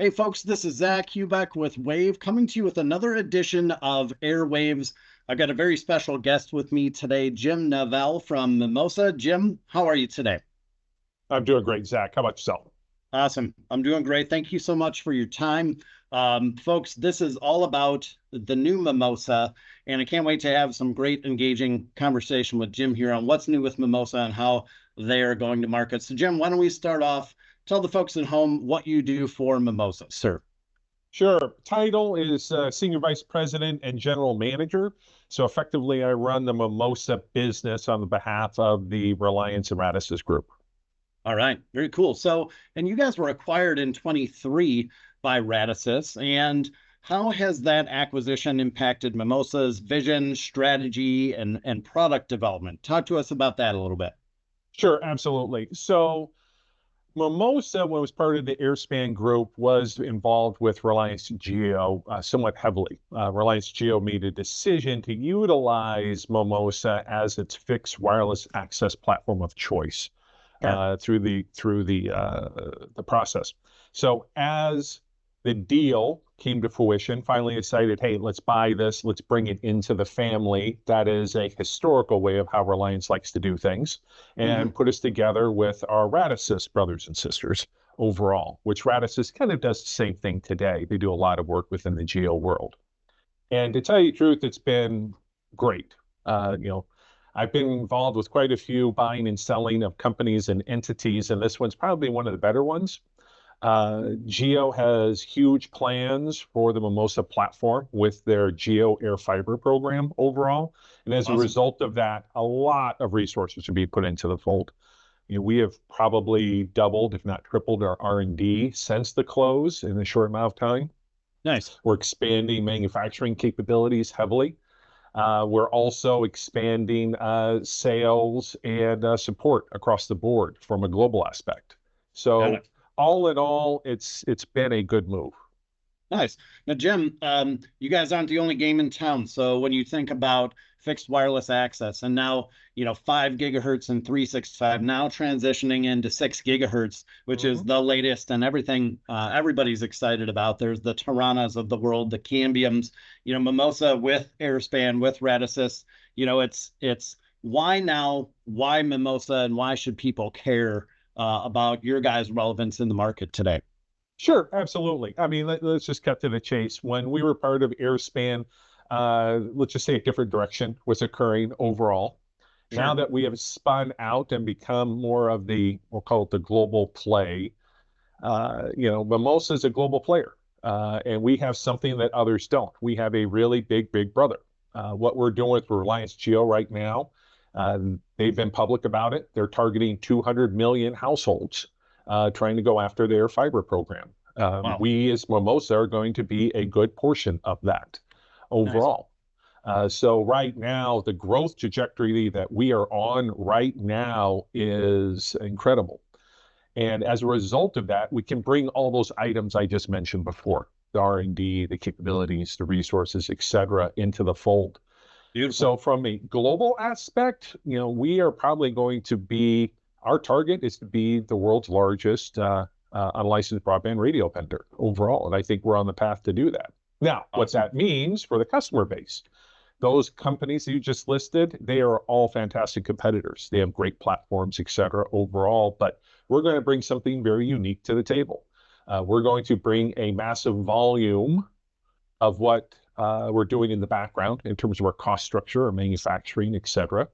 Hey folks, this is Zach Hubeck with Wave coming to you with another edition of AirWAVs. I've got a very special guest with me today, Jim Nevelle from Mimosa. Jim, how are you today? I'm doing great, Zach. How about yourself? Awesome. I'm doing great. Thank you so much for your time. Folks, this is all about the new Mimosa, and I can't wait to have some great engaging conversation with Jim here on what's new with Mimosa and how they are going to market. So Jim, why don't we start off? Tell the folks at home what you do for Mimosa, sir. Sure. Title is Senior Vice President and General Manager. So effectively, I run the Mimosa business on the behalf of the Reliance and Radisys Group. All right, very cool. So, and you guys were acquired in 23 by Radisys, and how has that acquisition impacted Mimosa's vision, strategy, and product development? Talk to us about that a little bit. Sure, absolutely. So Mimosa, when it was part of the Airspan Group, was involved with Reliance Jio somewhat heavily. Reliance Jio made a decision to utilize Mimosa as its fixed wireless access platform of choice Yeah. through the process. So as the deal came to fruition, finally decided, hey, let's buy this, let's bring it into the family. That is a historical way of how Reliance likes to do things, and put us together with our Radisys brothers and sisters overall, which Radisys kind of does the same thing today. They do a lot of work within the geo world. And to tell you the truth, it's been great. I've been involved with quite a few buying and selling of companies and entities, and this one's probably one of the better ones. Geo has huge plans for the Mimosa platform with their Geo Air Fiber program overall. And as a Awesome. result of that, a lot of resources are being put into the fold. We have probably doubled, if not tripled, our R&D since the close in a short amount of time. Nice. We're expanding manufacturing capabilities heavily. We're also expanding sales and support across the board from a global aspect. Got So it. all in all, it's been a good move. Nice. Now, Jim, you guys aren't the only game in town. So when you think about fixed wireless access and now, 5 gigahertz and 365, now transitioning into 6 gigahertz, which is Mhm. the latest and everything everybody's excited about. There's the Taranas of the world, the Cambiums, Mimosa with Airspan, with Radisys. It's why now, why Mimosa, and why should people care about your guys' relevance in the market today? Sure, absolutely. I mean, let's just cut to the chase. When we were part of Airspan, let's just say a different direction was occurring overall. Now Sure. that we have spun out and become more of we'll call it the global play, Mimosa is a global player, and we have something that others don't. We have a really big brother. What we're doing with Reliance Jio right now, they've been public about it. They're targeting 200 million households, trying to go after their fiber program. Wow. We as Mimosa are going to be a good portion of that Nice. overall. So right now, the growth trajectory that we are on right now is incredible. And as a result of that, we can bring all those items I just mentioned before, the R&D, the capabilities, the resources, et cetera, into the fold. Beautiful. So from a global aspect, we are probably going to be, our target is to be the world's largest unlicensed broadband radio vendor overall. And I think we're on the path to do that. Now, what Awesome. that means for the customer base, those companies that you just listed, they are all fantastic competitors. They have great platforms, et cetera, overall, but we're going to bring something very unique to the table. We're going to bring a massive volume of what we're doing in the background in terms of our cost structure, our manufacturing, et cetera.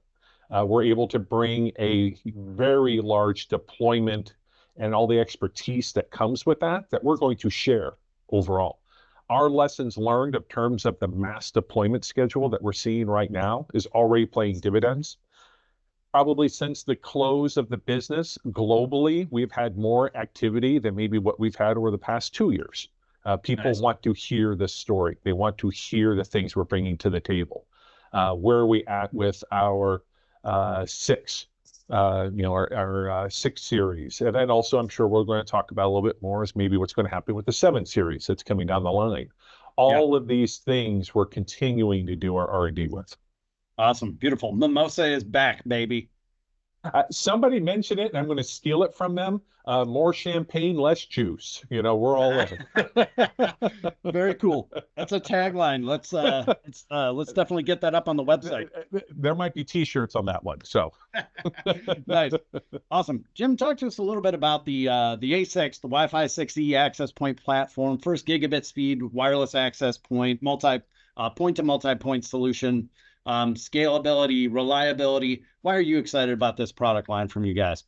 We're able to bring a very large deployment and all the expertise that comes with that we're going to share overall. Our lessons learned in terms of the mass deployment schedule that we're seeing right now is already paying dividends. Probably since the close of the business globally, we've had more activity than maybe what we've had over the past 2 years. People Nice. want to hear the story. They want to hear the things we're bringing to the table. Where are we at with our six, our 6 series? And then also, I'm sure we're going to talk about a little bit more is maybe what's going to happen with the 7 series that's coming down the line. Yeah. All of these things we're continuing to do our R&D with. Awesome. Beautiful. Mimosa is back, baby. Somebody mentioned it, and I'm going to steal it from them. More champagne, less juice. You know, we're all in. Very cool. That's a tagline. Let's definitely get that up on the website. There might be T-shirts on that one. So nice, awesome. Jim, talk to us a little bit about the A6, the Wi-Fi 6E access point platform, first gigabit speed wireless access point, point to multi-point solution, scalability, reliability. Why are you excited about this product line from you guys?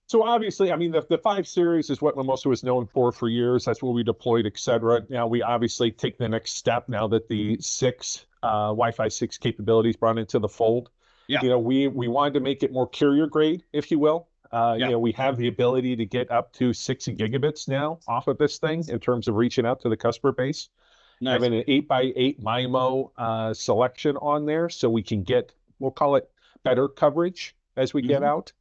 So obviously, I mean, the 5 series is what Mimosa was known for years. That's what we deployed, et cetera. Now we obviously take the next step now that the Wi-Fi 6 capabilities brought into the fold. Yeah. You know, we wanted to make it more carrier grade, if you will. You know, we have the ability to get up to 6 gigabits now off of this thing in terms of reaching out to the customer base. Nice. Having an 8x8 MIMO selection on there, so we can get, we'll call it better coverage as we get out.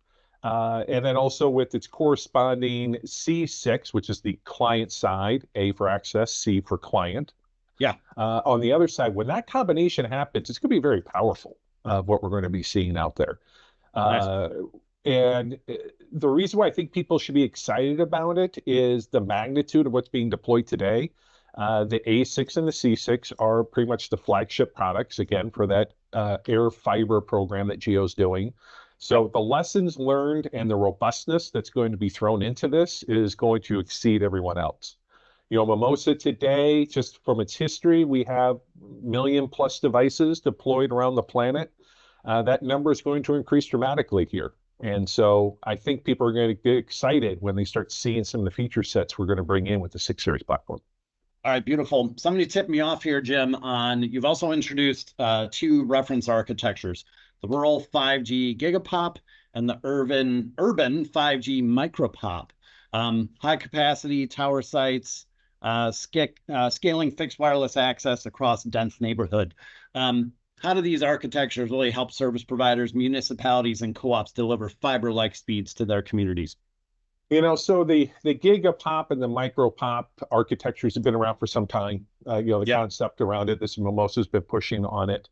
And then also with its corresponding C6, which is the client side, A for access, C for client. Yeah. On the other side, when that combination happens, it's going to be very powerful of what we're going to be seeing out there. Nice. And the reason why I think people should be excited about it is the magnitude of what's being deployed today. The A6 and the C6 are pretty much the flagship products, again, for that air fiber program that Jio's doing. So the lessons learned and the robustness that's going to be thrown into this is going to exceed everyone else. You know, Mimosa today, just from its history, we have million plus devices deployed around the planet. That number is going to increase dramatically here. And so I think people are going to get excited when they start seeing some of the feature sets we're going to bring in with the 6 series platform. All right, beautiful. Somebody tipped me off here, Jim, on you've also introduced 2 reference architectures, the rural 5G Gigapop and the urban 5G Micropop. High capacity tower sites, scaling fixed wireless access across dense neighborhood. How do these architectures really help service providers, municipalities, and co-ops deliver fiber-like speeds to their communities? You know, so the Gigapop and the Micropop architectures have been around for some time. You know, the concept around it, this Mimosa's been pushing on it.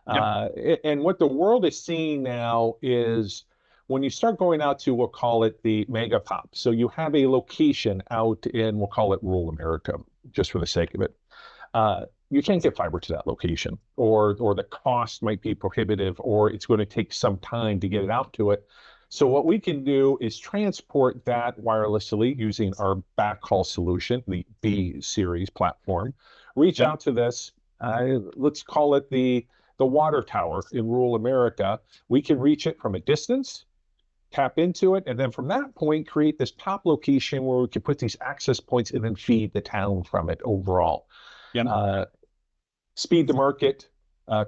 And what the world is seeing now is when you start going out to, we'll call it the Megapop. So you have a location out in, we'll call it rural America, just for the sake of it. You can't get fiber to that location, or the cost might be prohibitive, or it's going to take some time to get it out to it. So what we can do is transport that wirelessly using our backhaul solution, the BEAD series platform, reach out to this, let's call it the water tower in rural America. We can reach it from a distance, tap into it, and then from that point, create this top location where we can put these access points and then feed the town from it overall. Speed to market,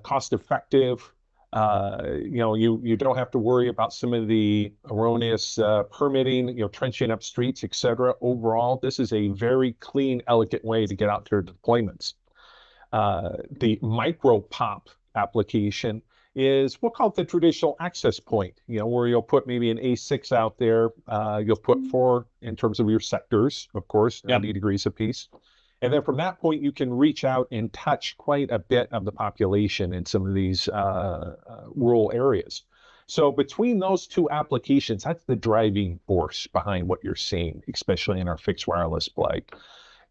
cost effective. You know, you don't have to worry about some of the erroneous permitting, you know, trenching up streets, et cetera. Overall, this is a very clean, elegant way to get out to deployments. The Micropop application is we'll call it the traditional access point, you know, where you'll put maybe an A6 out there. You'll put 4 in terms of your sectors, of course, 90 degrees apiece. And then from that point, you can reach out and touch quite a bit of the population in some of these rural areas. So between those 2 applications, that's the driving force behind what you're seeing, especially in our fixed wireless play.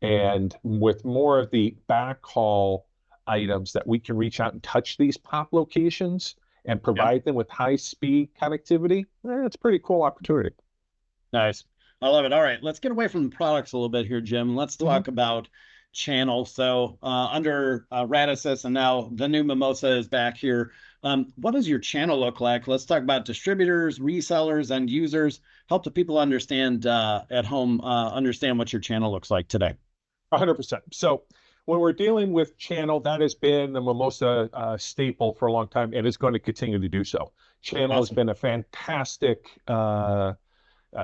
And with more of the backhaul items that we can reach out and touch these pop locations and provide them with high-speed connectivity, it's a pretty cool opportunity. Nice. I love it. All right, let's get away from the products a little bit here, Jim. Let's talk about channel. So under Radisys, and now the new Mimosa is back here. What does your channel look like? Let's talk about distributors, resellers, and users. Help the people understand at home, understand what your channel looks like today. 100%. So when we're dealing with channel, that has been the Mimosa staple for a long time, and it's going to continue to do so. Channel has been a fantastic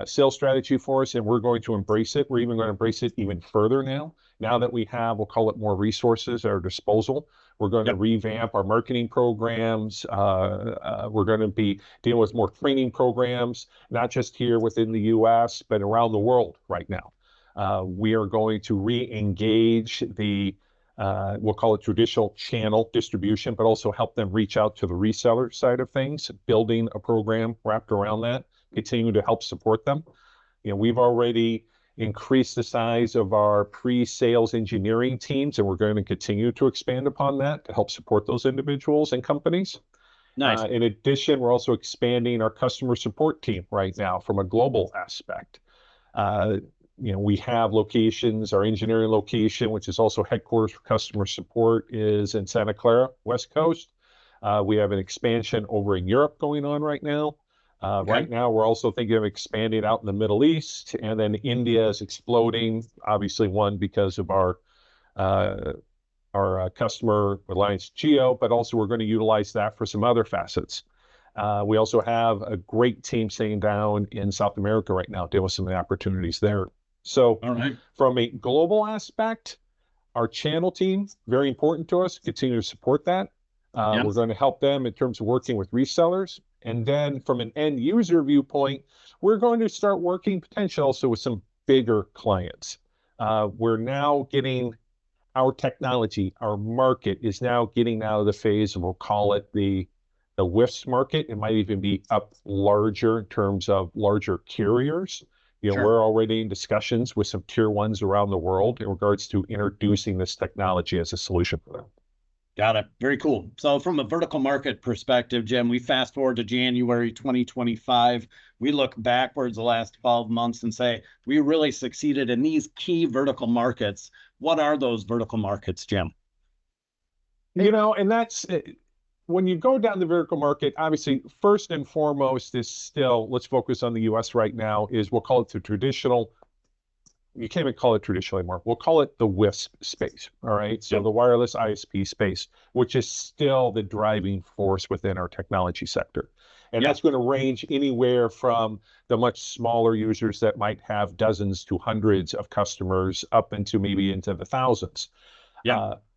sales strategy for us, and we're going to embrace it. We're even going to embrace it even further now that we have, we'll call it, more resources at our disposal. We're going to revamp our marketing programs. We're going to be dealing with more training programs, not just here within the US, but around the world right now. We are going to re-engage the we'll call it traditional channel distribution, but also help them reach out to the reseller side of things, building a program wrapped around that, continue to help support them. We've already increased the size of our pre-sales engineering teams, and we're going to continue to expand upon that to help support those individuals and companies. Nice. In addition, we're also expanding our customer support team right now from a global aspect. We have locations. Our engineering location, which is also headquarters for customer support, is in Santa Clara, West Coast. We have an expansion over in Europe going on right now. Right now, we're also thinking of expanding out in the Middle East, and then India is exploding. Obviously, one because of our customer Reliance Jio, but also we're going to utilize that for some other facets. We also have a great team sitting down in South America right now, dealing with some of the opportunities there. So from a global aspect, our channel team, very important to us, continue to support that. We're going to help them in terms of working with resellers. And then from an end user viewpoint, we're going to start working potentially also with some bigger clients. We're now getting our technology, our market is now getting out of the phase of, we'll call it the WISP market. It might even be up larger in terms of larger carriers. We're already in discussions with some tier ones around the world in regards to introducing this technology as a solution for them. Got it. Very cool. So from a vertical market perspective, Jim, we fast forward to January 2025. We look backwards the last 12 months and say, we really succeeded in these key vertical markets. What are those vertical markets, Jim? And that's when you go down the vertical market, obviously, first and foremost is still, let's focus on the US right now, is we'll call it the traditional, you can't even call it traditional anymore. We'll call it the WISP space, all right? So the wireless ISP space, which is still the driving force within our technology sector. And that's going to range anywhere from the much smaller users that might have dozens to hundreds of customers up into maybe into the thousands.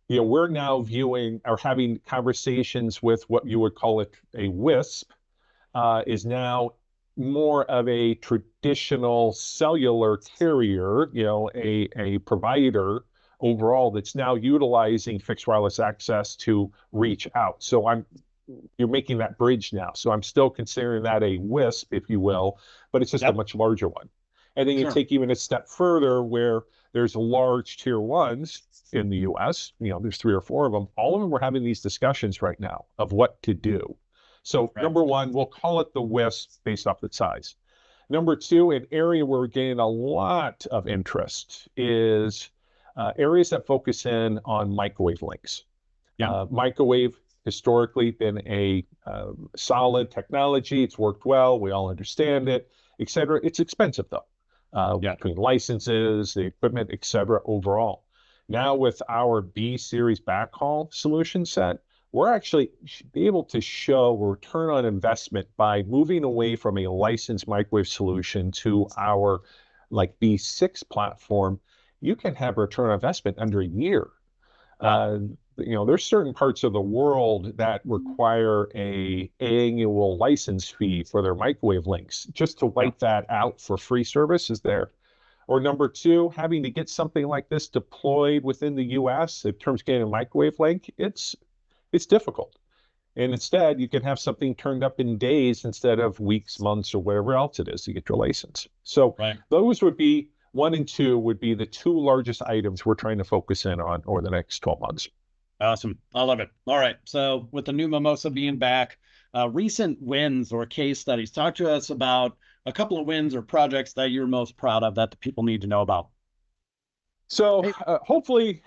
We're now viewing or having conversations with what you would call it a WISP, is now more of a traditional cellular carrier, a provider overall that's now utilizing fixed wireless access to reach out. So you're making that bridge now. So I'm still considering that a WISP, if you will, but it's just a much larger one. And then you take even a step further where there's large tier ones in the US, there's 3 or 4 of them. All of them are having these discussions right now of what to do. So number one, we'll call it the WISP based off the size. Number two, an area where we're getting a lot of interest is areas that focus in on microwave links. Microwave historically been a solid technology. It's worked well. We all understand it, et cetera. It's expensive though, between licenses, the equipment, et cetera, overall. Now with our B series backhaul solution set, we're actually be able to show a return on investment by moving away from a licensed microwave solution to our B6 platform. You can have a return on investment under a year. There's certain parts of the world that require a annual license fee for their microwave links. Just to wipe that out for free service is there. Or number two, having to get something like this deployed within the US in terms of getting a microwave link, it's difficult. And instead, you can have something turned up in days instead of weeks, months, or whatever else it is to get your license. So those would be 1 and 2 would be the 2 largest items we're trying to focus in on over the next 12 months. Awesome. I love it. All right. So with the new Mimosa being back, recent wins or case studies, talk to us about a couple of wins or projects that you're most proud of that the people need to know about. So hopefully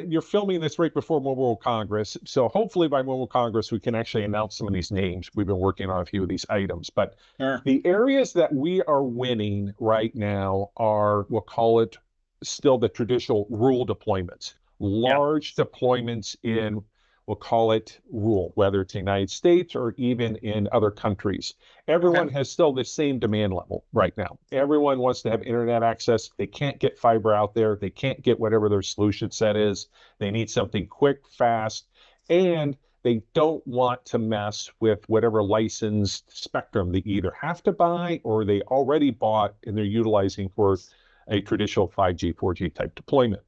you're filming this right before Mobile World Congress. So hopefully by Mobile Congress, we can actually announce some of these names. We've been working on a few of these items, but the areas that we are winning right now are, we'll call it still the traditional rural deployments, large deployments in, we'll call it rural, whether it's the United States or even in other countries. Everyone has still the same demand level right now. Everyone wants to have internet access. They can't get fiber out there. They can't get whatever their solution set is. They need something quick, fast, and they don't want to mess with whatever licensed spectrum they either have to buy or they already bought and they're utilizing for a traditional 5G, 4G type deployment.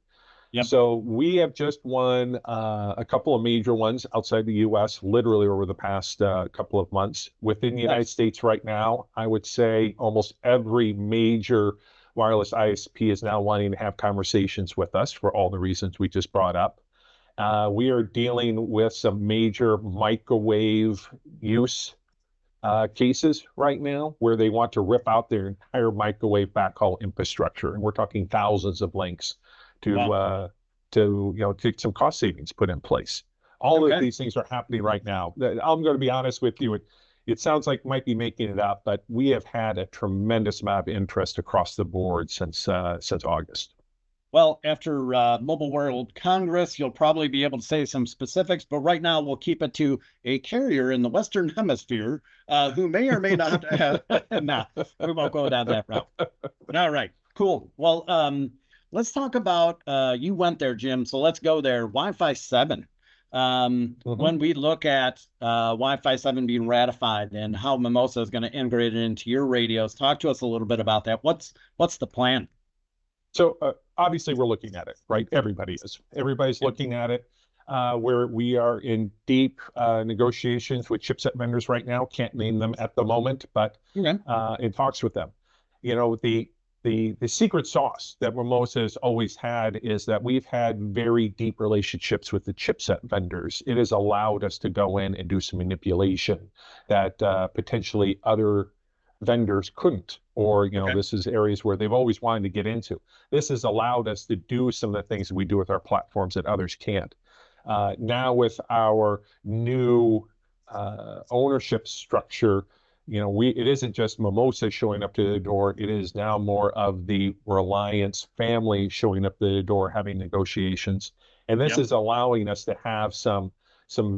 Yep. So we have just won a couple of major ones outside the U.S. literally over the past couple of months. Within the United Nice. States right now, I would say almost every major wireless ISP is now wanting to have conversations with us for all the reasons we just brought up. We are dealing with some major microwave use cases right now where they want to rip out their entire microwave backhaul infrastructure, and we're talking thousands of links to Wow. get some cost savings put in place. All of Okay. these things are happening right now. I'm going to be honest with you. It sounds like might be making it up, but we have had a tremendous amount of interest across the board since August. Well, after Mobile World Congress, you'll probably be able to say some specifics, but right now we'll keep it to a carrier in the Western Hemisphere who may or may not have. Nah, we won't go down that route. All right, cool. Well, let's talk about you went there, Jim. So let's go there. Wi-Fi 7. When we look at Wi-Fi 7 being ratified and how Mimosa is going to integrate it into your radios, talk to us a little bit about that. What's the plan? So obviously we're looking at it, right? Everybody is. Everybody's looking at it. Where we are in deep negotiations with chipset vendors right now. Can't name them at the moment, but Okay. in talks with them. You know, the secret sauce that Mimosa has always had is that we've had very deep relationships with the chipset vendors. It has allowed us to go in and do some manipulation that potentially other vendors couldn't, or Okay. this is areas where they've always wanted to get into. This has allowed us to do some of the things that we do with our platforms that others can't. Now with our new ownership structure, it isn't just Mimosa showing up to the door. It is now more of the Reliance family showing up to the door, having negotiations, and this Yep. is allowing us to have some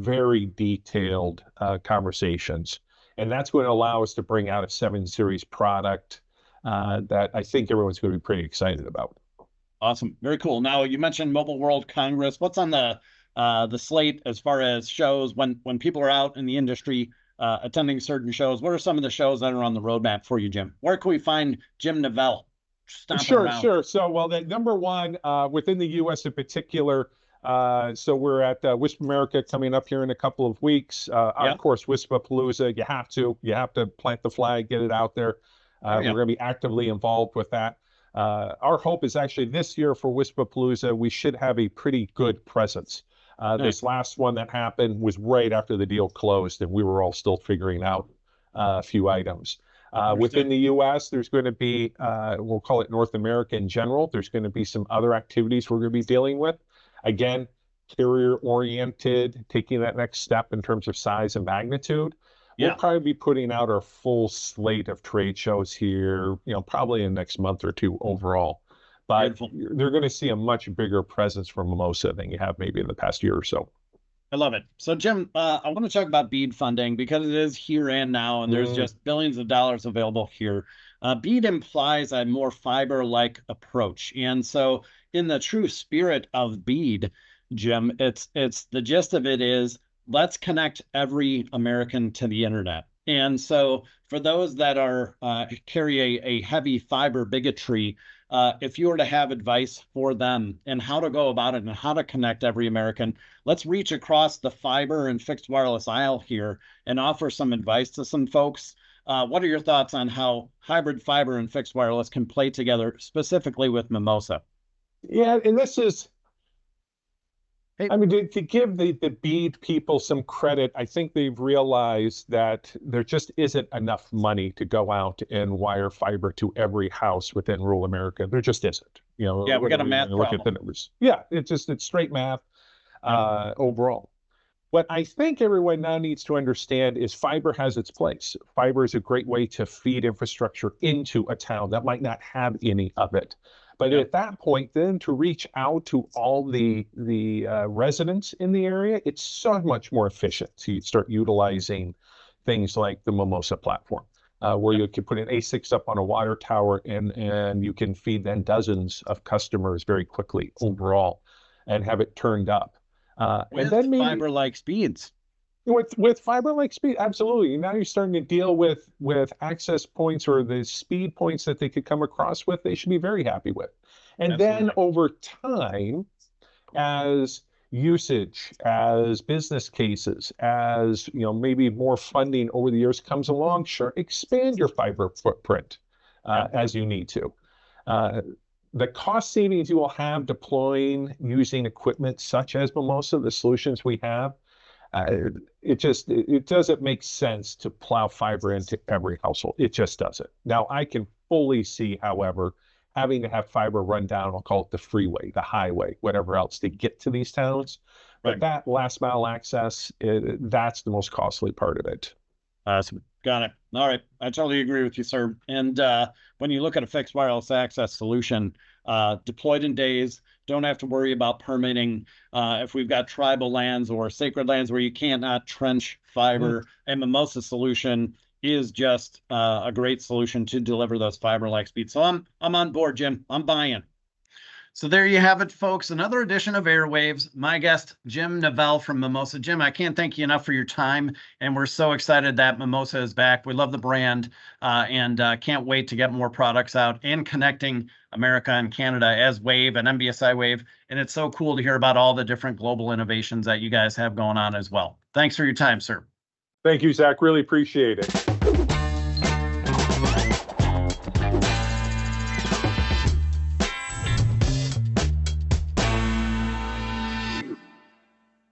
very detailed conversations. And that's going to allow us to bring out a 7 Series product that I think everyone's going to be pretty excited about. Awesome. Very cool. Now you mentioned Mobile World Congress. What's on the slate as far as shows when people are out in the industry attending certain shows? What are some of the shows that are on the roadmap for you, Jim? Where can we find Jim Nevelle stomping Sure, around? sure. So, well, the number one within the U.S. in particular, so we're at WISP America coming up here in a couple of weeks. Yeah. Of course, WISPapalooza, you have to plant the flag, get it out there. Oh We're yeah. going to be actively involved with that. Our hope is actually this year for WISPapalooza, we should have a pretty good presence. This Nice. last one that happened was right after the deal closed, and we were all still figuring out a few items. Within Understood. the US, there's going to be, we'll call it North America in general, there's going to be some other activities we're going to be dealing with. Again, carrier oriented, taking that next step in terms of size and magnitude. We'll Yeah. probably be putting out our full slate of trade shows here, probably in the next month or two overall. But Beautiful. they're going to see a much bigger presence from Mimosa than you have maybe in the past year or so. I love it. So, Jim, I want to talk about BEAD funding because it is here and now, and there's Mm. just billions of dollars available here. BEAD implies a more fiber-like approach, and so in the true spirit of BEAD, Jim, it's the gist of it is let's connect every American to the internet. And so, for those that are carry a heavy fiber bigotry, if you were to have advice for them and how to go about it and how to connect every American, let's reach across the fiber and fixed wireless aisle here and offer some advice to some folks. What are your thoughts on how hybrid fiber and fixed wireless can play together, specifically with Mimosa? Yeah, and this is, Hey, I mean, to give the BEAD people some credit, I think they've realized that there just isn't enough money to go out and wire fiber to every house within rural America. There just isn't. yeah, we got a Whatever you want math to look at the problem. numbers. Yeah, it's straight math Yep. overall. What I think everyone now needs to understand is fiber has its place. Fiber is a great way to feed infrastructure into a town that might not have any of it. But Yep. at that point, then to reach out to all the residents in the area, it's so much more efficient to start utilizing things like the Mimosa platform, where Yep. you can put an A6 up on a water tower and you can feed then dozens of customers very quickly overall and have it turned up. And With then maybe fiber-like speeds. with fiber like speed, absolutely. Now you're starting to deal with access points or the speed points that they could come across with. They should be very happy with. And then Absolutely. over time, as usage, as business cases, as maybe more funding over the years comes along, sure, expand your fiber footprint as you need to. The cost savings you will have deploying using equipment such as Mimosa, the solutions we have, it doesn't make sense to plow fiber into every household. It just doesn't. Now, I can fully see, however, having to have fiber run down, I'll call it the freeway, the highway, whatever else to get to these towns. But that last mile access, that's the most costly part of it. Awesome. Got it. All right. I totally agree with you, sir. And when you look at a fixed wireless access solution, deployed in days, don't have to worry about permitting. If we've got tribal lands or sacred lands where you cannot trench fiber, and Mimosa solution is just a great solution to deliver those fiber-like speeds. So I'm on board, Jim. I'm buying. So there you have it, folks. Another edition of AirWAVs. My guest, Jim Nevelle from Mimosa. Jim, I can't thank you enough for your time, and we're so excited that Mimosa is back. We love the brand, and can't wait to get more products out and connecting America and Canada as WAVE and MBSI WAVE. And it's so cool to hear about all the different global innovations that you guys have going on as well. Thanks for your time, sir. Thank you, Zach. Really appreciate it.